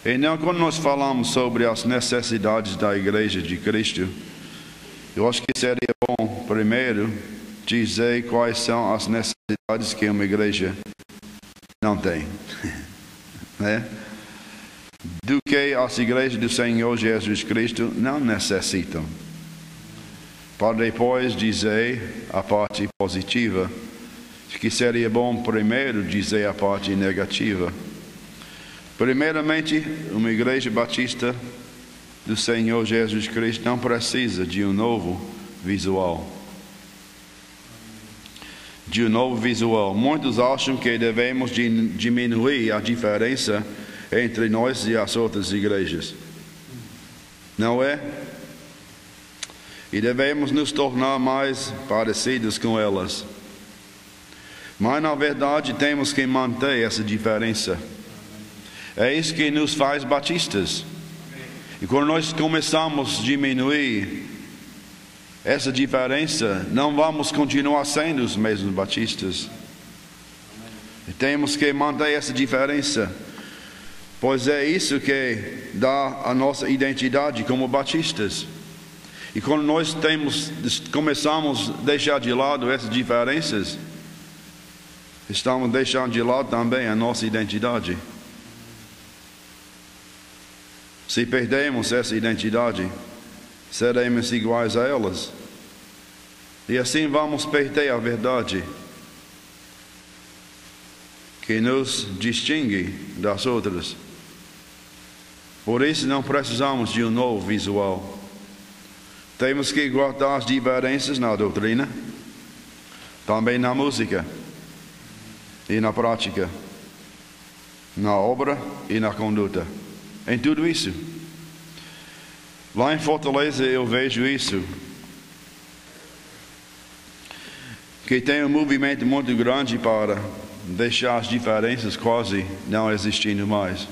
Então, quando nós falamos sobre as necessidades da Igreja de Cristo, eu acho que seria bom, primeiro, dizer quais são as necessidades que uma igreja não tem. Né? Do que as igrejas do Senhor Jesus Cristo não necessitam. Para depois dizer a parte positiva, que seria bom primeiro dizer a parte negativa. Primeiramente, uma igreja batista do Senhor Jesus Cristo não precisa de um novo visual. De um novo visual. Muitos acham que devemos diminuir a diferença entre nós e as outras igrejas. Não é? E devemos nos tornar mais parecidos com elas. Mas na verdade temos que manter essa diferença. É isso que nos faz batistas. E quando nós começamos a diminuir essa diferença, não vamos continuar sendo os mesmos batistas. E temos que manter essa diferença, pois é isso que dá a nossa identidade como batistas. E quando nós começamos a deixar de lado essas diferenças, estamos deixando de lado também a nossa identidade. Se perdemos essa identidade, seremos iguais a elas. E assim vamos perder a verdade que nos distingue das outras. Por isso não precisamos de um novo visual. Temos que guardar as diferenças na doutrina, também na música e na prática, na obra e na conduta. Em tudo isso. Lá em Fortaleza eu vejo isso. Que tem um movimento muito grande para deixar as diferenças quase não existindo mais.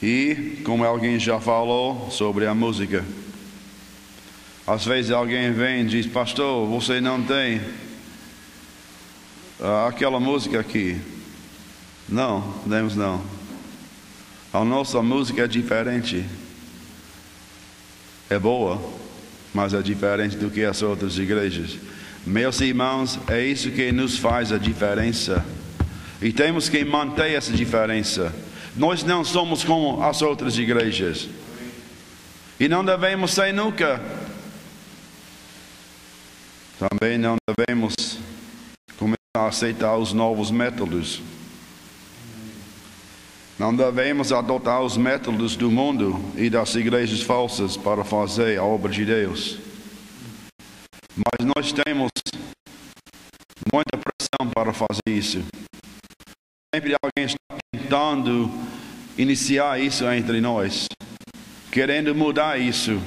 E, como alguém já falou sobre a música, às vezes alguém vem e diz: pastor, você não tem aquela música aqui. Não, temos não. A nossa música é diferente. É boa, mas é diferente do que as outras igrejas. Meus irmãos, é isso que nos faz a diferença. E temos que manter essa diferença. Nós não somos como as outras igrejas. E não devemos ser nunca. Também não devemos começar a aceitar os novos métodos. Não devemos adotar os métodos do mundo e das igrejas falsas para fazer a obra de Deus. Mas nós temos muita pressão para fazer isso. Sempre alguém está tentando iniciar isso entre nós, querendo mudar isso,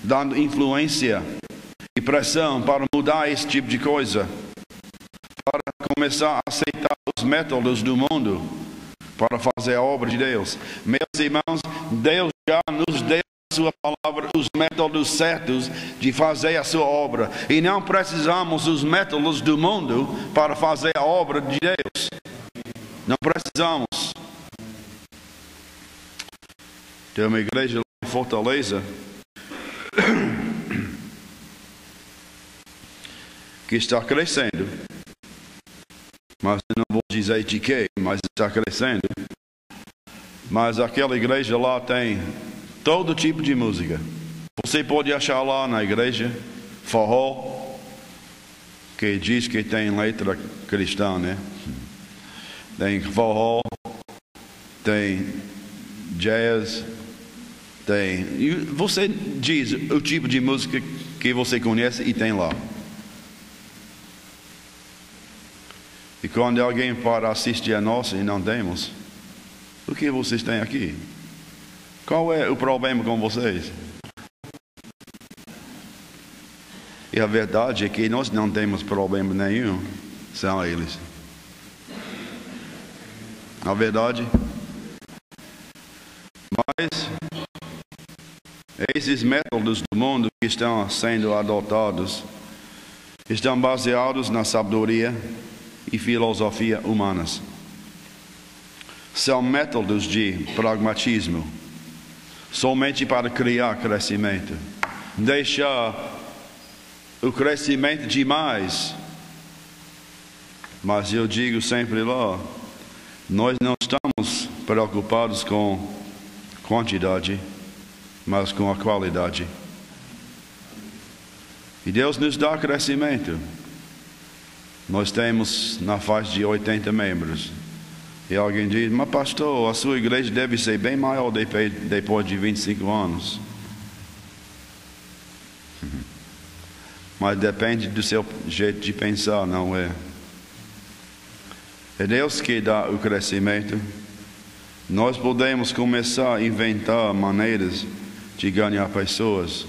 dando influência e pressão para mudar esse tipo de coisa, para começar a aceitar os métodos do mundo para fazer a obra de Deus. Meus irmãos, Deus já nos deu a sua palavra, os métodos certos de fazer a sua obra. E não precisamos dos métodos do mundo para fazer a obra de Deus. Não precisamos. Tem uma igreja lá em Fortaleza que está crescendo. Mas eu não vou dizer de quê, mas está crescendo. Mas aquela igreja lá tem todo tipo de música. Você pode achar lá na igreja forró, que diz que tem letra cristã, né? Tem forró, tem jazz, tem... E você diz o tipo de música que você conhece e tem lá. E quando alguém para assistir a nós e não temos, o que vocês têm aqui? Qual é o problema com vocês? E a verdade é que nós não temos problema nenhum, são eles. A verdade. Mas esses métodos do mundo que estão sendo adotados estão baseados na sabedoria e filosofia humanas. são métodos de pragmatismo, somente para criar crescimento. Deixar o crescimento demais. Mas eu digo sempre lá, nós não estamos preocupados com quantidade, mas com a qualidade. E Deus nos dá crescimento. Nós temos na faixa de 80 membros. E alguém diz, mas pastor, a sua igreja deve ser bem maior depois de 25 anos. Mas depende do seu jeito de pensar, não é? É Deus que dá o crescimento. Nós podemos começar a inventar maneiras de ganhar pessoas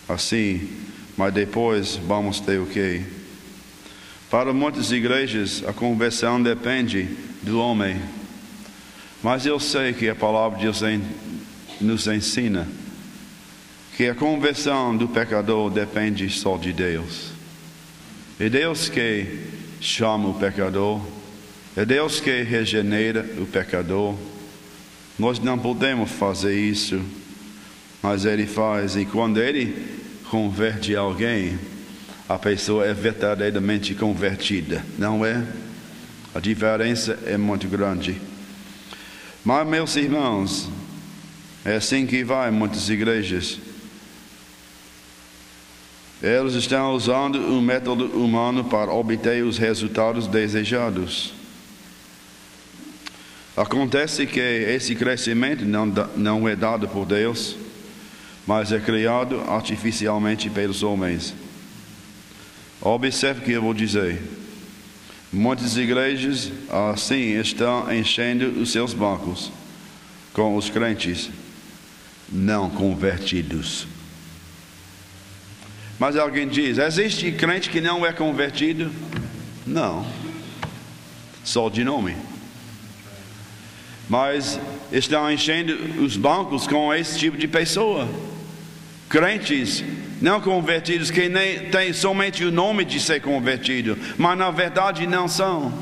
assim, mas depois vamos ter o quê? Para muitas igrejas, a conversão depende do homem. Mas eu sei que a palavra de Deus nos ensina que a conversão do pecador depende só de Deus. É Deus que chama o pecador. É Deus que regenera o pecador. Nós não podemos fazer isso, mas Ele faz. E quando Ele converte alguém, a pessoa é verdadeiramente convertida, não é? A diferença é muito grande. Mas, meus irmãos, é assim que vai em muitas igrejas. Eles estão usando um método humano para obter os resultados desejados. Acontece que esse crescimento não é dado por Deus, mas é criado artificialmente pelos homens. Observe o que eu vou dizer. Muitas igrejas assim estão enchendo os seus bancos com os crentes não convertidos. Mas alguém diz, existe crente que não é convertido? Não. Só de nome. Mas estão enchendo os bancos com esse tipo de pessoa. Crentes não convertidos que nem têm somente o nome de ser convertido, mas na verdade não são.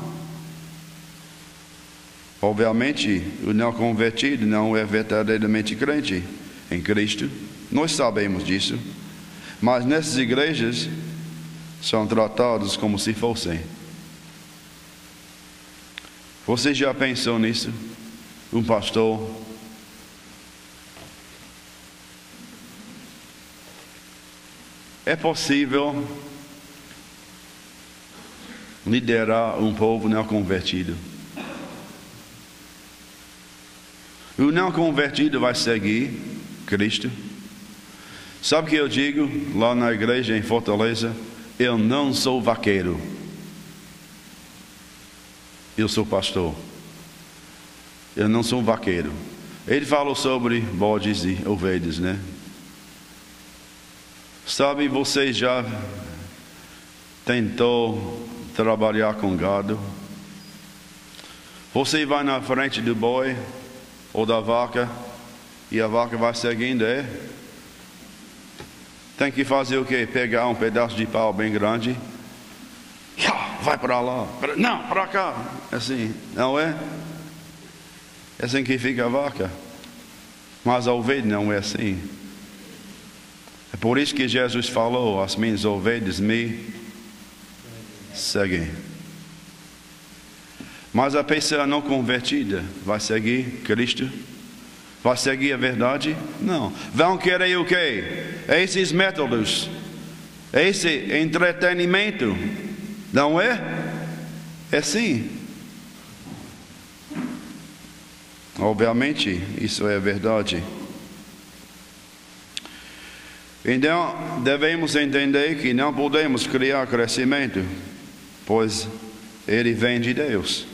Obviamente, o não convertido não é verdadeiramente crente em Cristo. Nós sabemos disso. Mas nessas igrejas são tratados como se fossem. Você já pensou nisso? Um pastor é possível liderar um povo não convertido? O não convertido vai seguir Cristo? Sabe o que eu digo lá na igreja em Fortaleza? Eu não sou vaqueiro. Eu sou pastor. Eu não sou vaqueiro. Ele falou sobre bodes e ovelhas, né? Sabe, você já tentou trabalhar com gado? Você vai na frente do boi ou da vaca e a vaca vai seguindo, é? Tem que fazer o quê? Pegar um pedaço de pau bem grande. Vai para lá. Não, para cá. Assim, não é? É assim que fica a vaca. Mas a ovelha não é assim. É por isso que Jesus falou, as minhas ovelhas me seguem. Mas a pessoa não convertida vai seguir Cristo? Vai seguir a verdade? Não. Vão querer o quê? Esses métodos, esse entretenimento, não é? É sim. Obviamente, isso é verdade. Então, devemos entender que não podemos criar crescimento, pois ele vem de Deus.